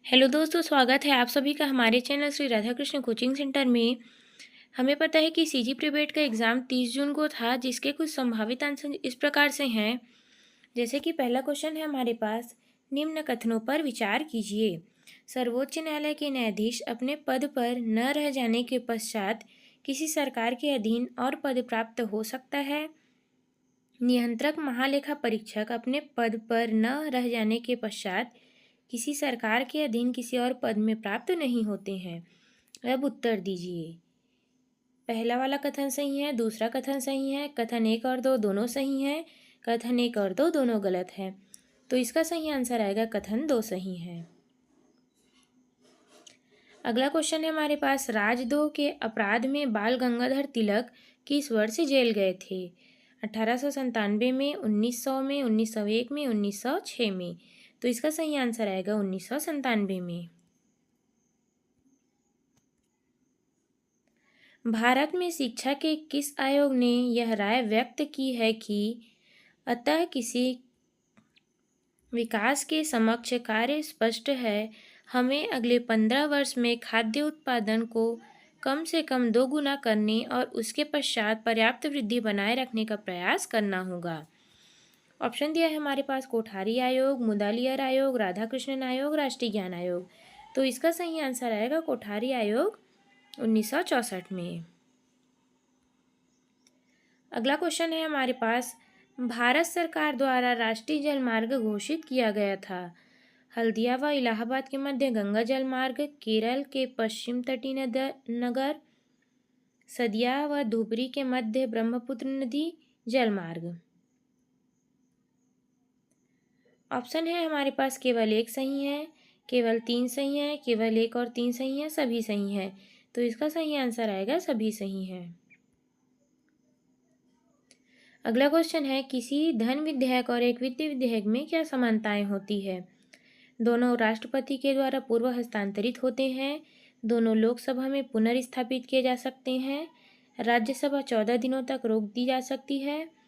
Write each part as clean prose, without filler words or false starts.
Hello दोस्तों, स्वागत है आप सभी का हमारे channel Shri Radha Krishna coaching centre में। हमें पता है कि सीजी प्रीपेड का एग्ज़ाम 30 जून को था, जिसके कुछ संभावित आंसर इस प्रकार से हैं। जैसे कि पहला क्वेश्चन है हमारे पास, निम्न कथनों पर विचार कीजिए। सर्वोच्च न्यायालय के न्यायाधीश अपने पद पर न रह जाने के पश्चात किसी सरकार के अधीन और पद प्राप्त हो सकता है। नियंत्रक महालेखा परीक्षक अपने पद पर न रह जाने के पश्चात किसी सरकार के अधीन किसी और पद में प्राप्त नहीं होते हैं। अब उत्तर दीजिए। पहला वाला कथन सही है, दूसरा कथन सही है, कथन 1 और 2 दोनों सही हैं, कथन 1 और 2 दोनों गलत हैं। तो इसका सही आंसर आएगा कथन 2 सही है। अगला क्वेश्चन है हमारे पास, राजद्रोह के अपराध में बाल गंगाधर तिलक किस वर्ष जेल गए थे? 1897 में, 1900 में, 1901 में, 1906 में। तो इसका सही आंसर आएगा 1997 में। भारत में शिक्षा के किस आयोग ने यह राय व्यक्त की है कि अतः किसी विकास के समक्ष कार्य स्पष्ट है, हमें अगले 15 वर्ष में खाद्य उत्पादन को कम से कम 2 गुना करने और उसके पश्चात पर्याप्त वृद्धि बनाए रखने का प्रयास करना होगा। ऑप्शन दिया है हमारे पास कोठारी आयोग, मुदालियर आयोग, राधाकृष्णन आयोग, राष्ट्रीय ज्ञान आयोग। तो इसका सही आंसर आएगा कोठारी आयोग 1964 में। अगला क्वेश्चन है हमारे पास, भारत सरकार द्वारा राष्ट्रीय जल मार्ग घोषित किया गया था। हल्दिया व इलाहाबाद के मध्य गंगा जल मार्ग, केरल के पश्चिम तटीय नगर सदिया व धुबरी के मध्य ब्रह्मपुत्र नदी जल मार्ग। ऑप्शन है हमारे पास केवल 1 सही है, केवल 3 सही है, केवल 1 और 3 सही है, सभी सही है। तो इसका सही आंसर आएगा सभी सही है। अगला क्वेश्चन है, किसी धन विधेयक और एक वित्त विधेयक में क्या समानताएं होती है? दोनों राष्ट्रपति के द्वारा पूर्व हस्तांतरित होते हैं, दोनों लोकसभा में पुनर्स्थापित किए जा सकते हैं, राज्यसभा 14 दिनों तक रोक दी जा सकती है,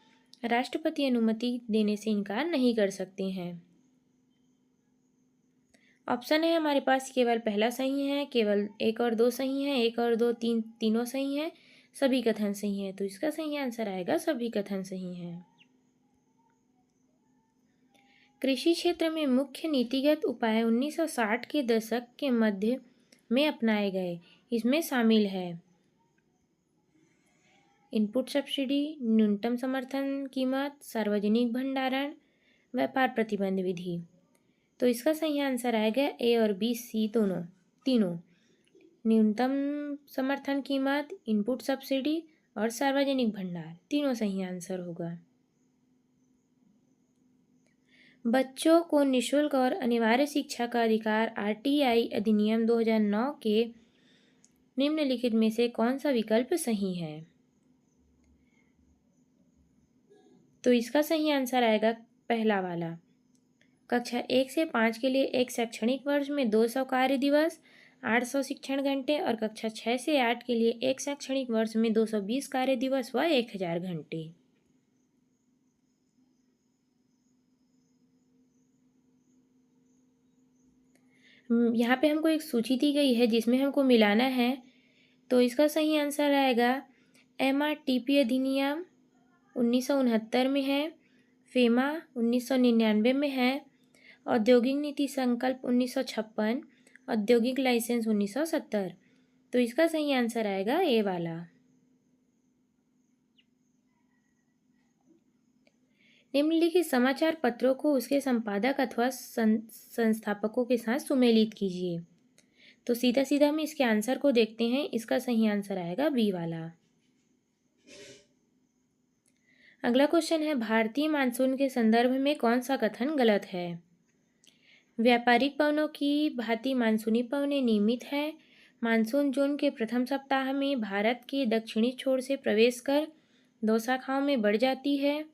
राष्ट्रपति अनुमति देने से इनकार नहीं कर सकते हैं। ऑप्शन है हमारे पास केवल पहला सही है, केवल 1 और 2 सही है, 1 और 2 तीनों सही है, सभी कथन सही है। तो इसका सही आंसर आएगा सभी कथन सही है। कृषि क्षेत्र में मुख्य नीतिगत उपाय 1960 के दशक के मध्य में अपनाए गए, इसमें शामिल है इनपुट सब्सिडी, न्यूनतम समर्थन कीमत, सार्वजनिक भंडारण, व्यापार प्रतिबंध विधि। तो इसका सही आंसर आएगा ए और बी, सी तीनों। न्यूनतम समर्थन कीमत, इनपुट सब्सिडी और सार्वजनिक भंडार, तीनों सही आंसर होगा। बच्चों को निःशुल्क और अनिवार्य शिक्षा का अधिकार आरटीआई अधिनियम 2009 के निम्नलिखित में से कौन सा विकल्प सही है? तो इसका सही आंसर आएगा पहला वाला। कक्षा 1 से 5 के लिए एक शैक्षणिक वर्ष में 200 कार्य दिवस, 800 शिक्षण घंटे और कक्षा 6 से 8 के लिए एक शैक्षणिक वर्ष में 220 कार्य दिवस व 1000 घंटे। यहाँ पे हमको एक सूची दी गई है जिसमें हमको मिलाना है। तो इसका सही आंसर आएगा एमआरटीपी अधिनियम 1969 में है, फेमा 1999 में है, औद्योगिक नीति संकल्प 1956, औद्योगिक लाइसेंस 1970। तो इसका सही आंसर आएगा ए वाला। निम्नलिखित समाचार पत्रों को उसके संपादक अथवा संस्थापकों के साथ सुमेलित कीजिए। तो सीधा सीधा हम इसके आंसर को देखते हैं। इसका सही आंसर आएगा बी वाला। अगला क्वेश्चन है, भारतीय मानसून के संदर्भ में कौन सा कथन गलत है? व्यापारिक पवनों की भांति मानसूनी पवनें नियमित है, मानसून जून के प्रथम सप्ताह में भारत के दक्षिणी छोर से प्रवेश कर 2 शाखाओं में बढ़ जाती है,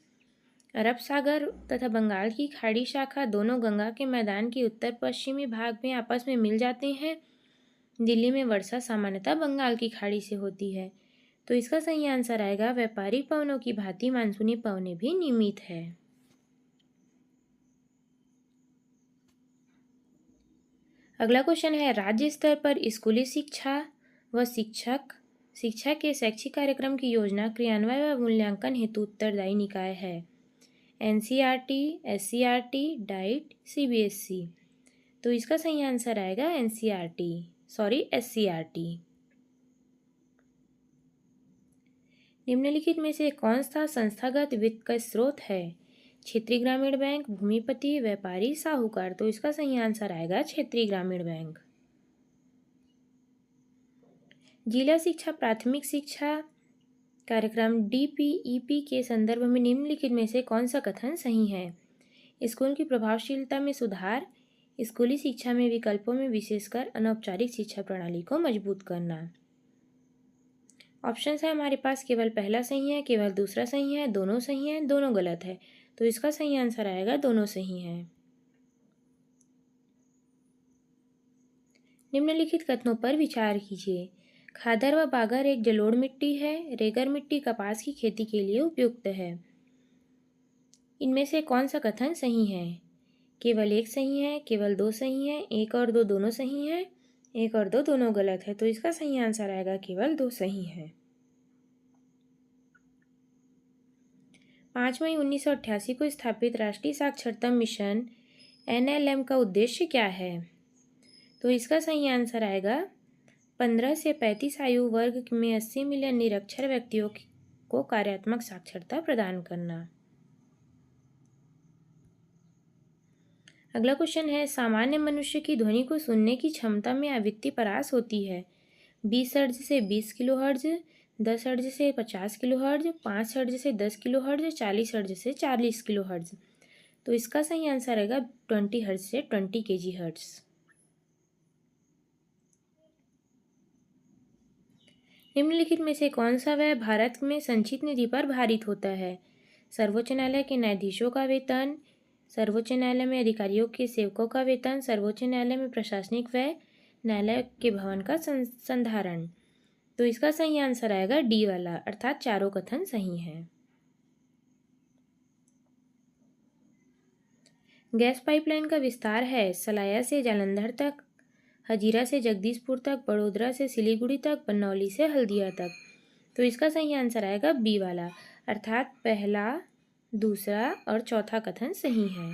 अरब सागर तथा बंगाल की खाड़ी शाखा दोनों गंगा के मैदान के उत्तर पश्चिमी भाग में आपस में मिल जाते हैं, दिल्ली में वर्षा सामान्यतः बंगाल की खाड़ी से होती है। तो इसका सही आंसर आएगा व्यापारिक पवनों की भांति मानसूनी पवनें भी नियमित है। अगला क्वेश्चन है, राज्य स्तर पर स्कूली शिक्षा व शिक्षा के शैक्षिक कार्यक्रम की योजना क्रियान्वयन व मूल्यांकन हेतु उत्तरदायी निकाय है। NCERT, SCERT, diet, CBSE. तो इसका सही आंसर आएगा एससीईआरटी। निम्नलिखित में से कौन सा संस्थागत वित्त का स्रोत है? क्षेत्रीय ग्रामीण बैंक, भूमिपति, व्यापारी, साहूकार। तो इसका सही आंसर आएगा क्षेत्रीय ग्रामीण बैंक। जिला शिक्षा प्राथमिक शिक्षा कार्यक्रम डीपीईपी के संदर्भ में निम्नलिखित में से कौन सा कथन सही है? स्कूल की प्रभावशीलता में सुधार, स्कूली शिक्षा में विकल्पों में विशेषकर अनौपचारिक शिक्षा प्रणाली को मजबूत करना। ऑप्शन है हमारे पास, केवल पहला सही है, केवल दूसरा सही है, दोनों सही है, दोनों गलत है। तो इसका सही आंसर आएगा दोनों सही है। निम्नलिखित कथनों पर विचार कीजिए। खादर व बागर एक जलोढ़ मिट्टी है, रेगर मिट्टी कपास की खेती के लिए उपयुक्त है। इनमें से कौन सा कथन सही है? केवल एक सही है, केवल दो सही है, एक और दो दोनों सही है, एक और दो दोनों गलत है। तो इसका सही आंसर आएगा केवल दो सही है। 5 मई 1988 को स्थापित राष्ट्रीय साक्षरता मिशन NLM का उद्देश्य क्या है? तो इसका सही आंसर आएगा 15 से 35 आयु वर्ग में 80 मिलियन निरक्षर व्यक्तियों को कार्यात्मक साक्षरता प्रदान करना। अगला क्वेश्चन है, सामान्य मनुष्य की ध्वनि को सुनने की क्षमता में आवृत्ति परास होती है। 20 हर्ट्ज से 20 किलो हर्ट्ज, 10 हर्ट्ज से 50 किलो हर्ट्ज, 5 हर्ट्ज से 10 किलो हर्ट्ज, 40 हर्ट्ज से 40 किलो हर्ट्ज। तो इसका सही आंसर आएगा 20 हर्ट्ज से 20 केजी हर्ट्ज। निम्नलिखित में से कौन सा व्यय भारत में संचित निधि पर भारित होता है? सर्वोच्च न्यायालय के न्यायाधीशों का वेतन, सर्वोच्च न्यायालय में अधिकारियों के सेवकों का वेतन, सर्वोच्च न्यायालय में प्रशासनिक व्यय, न्यायालय के भवन का संधारण। तो इसका सही आंसर आएगा डी वाला, अर्थात चारों कथन सही हैं। गैस पाइपलाइन का विस्तार है सलाया से जालंधर तक, हजीरा से जगदीशपुर तक, बड़ोदरा से सिलीगुड़ी तक, बन्नौली से हल्दिया तक। तो इसका सही आंसर आएगा बी वाला, अर्थात पहला, दूसरा और चौथा कथन सही है।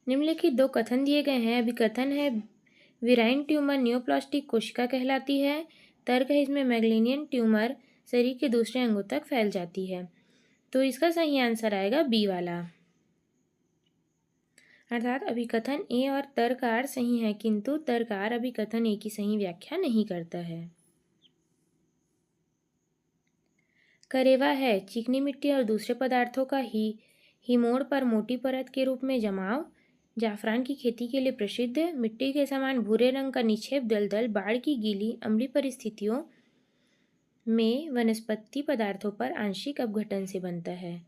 निम्नलिखित दो कथन दिए गए हैं। अभी कथन है विराइन ट्यूमर नियोप्लास्टिक कोशिका कहलाती है। तर्क है इसमें मैगलेनियन ट्यूमर शरीर के दूसरे अंगों तक फैल जाती है। तो इसका सही आंसर आएगा बी वाला, अर्थात अभिकथन ए और तर्क आर सही है, किंतु तर्क आर अभिकथन ए की सही व्याख्या नहीं करता है। करेवा है चिकनी मिट्टी और दूसरे पदार्थों का हिमोड़ पर मोटी परत के रूप में जमाव। जाफरान की खेती के लिए प्रसिद्ध। मिट्टी के समान भूरे रंग का निक्षेप दलदल बाढ़ की गीली अम्लीय परिस्थितियों में वनस्पति पदार्थों पर आंशिक अपघटन से बनता है।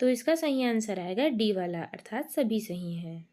तो इसका सही आंसर आएगा डी वाला, अर्थात सभी सही है।